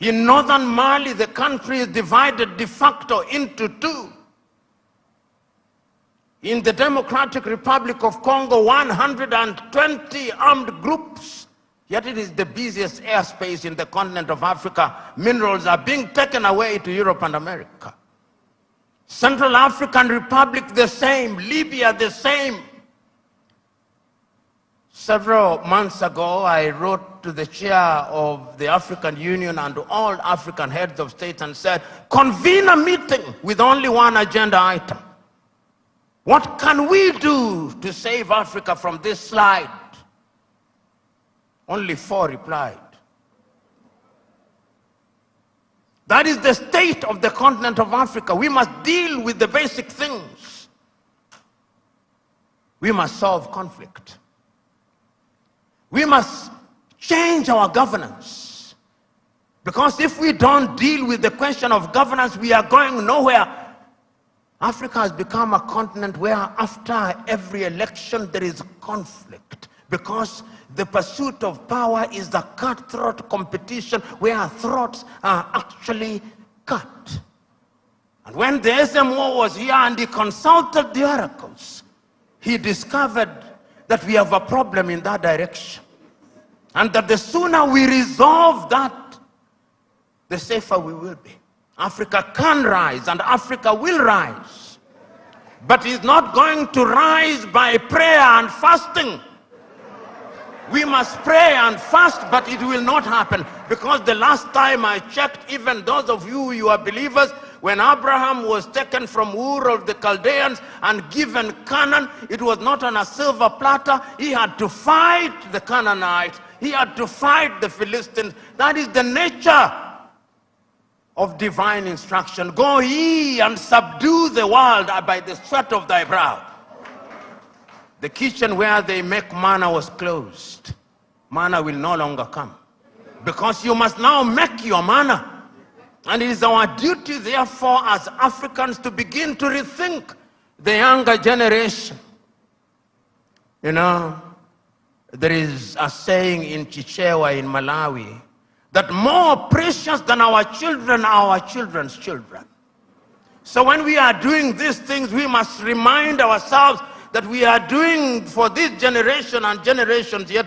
In northern Mali, the country is divided de facto into two. In the Democratic Republic of Congo, 120 armed groups, yet it is the busiest airspace in the continent of Africa. Minerals are being taken away to Europe and America. Central African Republic, the same. Libya, the same. Several months ago, I wrote to the chair of the African Union and to all African heads of state and said, convene a meeting with only one agenda item. What can we do to save Africa from this slide? Only 4 replied. That is the state of the continent of Africa. We must deal with the basic things. We must solve conflict. We must change our governance. Because if we don't deal with the question of governance, we are going nowhere. Africa has become a continent where after every election there is conflict. Because the pursuit of power is a cutthroat competition where throats are actually cut. And when the SMO was here and he consulted the oracles, he discovered that we have a problem in that direction. And that the sooner we resolve that, the safer we will be. Africa can rise and Africa will rise. But it's not going to rise by prayer and fasting. We must pray and fast, but it will not happen. Because the last time I checked, even those of you are believers, when Abraham was taken from Ur of the Chaldeans and given Canaan, it was not on a silver platter. He had to fight the Canaanites. He had to fight the Philistines. That is the nature of divine instruction. Go ye and subdue the world by the sweat of thy brow. The kitchen where they make manna was closed. Manna will no longer come. Because you must now make your manna. And it is our duty, therefore, as Africans to begin to rethink the younger generation. You know, there is a saying in Chichewa in Malawi that more precious than our children are our children's children. So when we are doing these things, we must remind ourselves that we are doing for this generation and generations yet to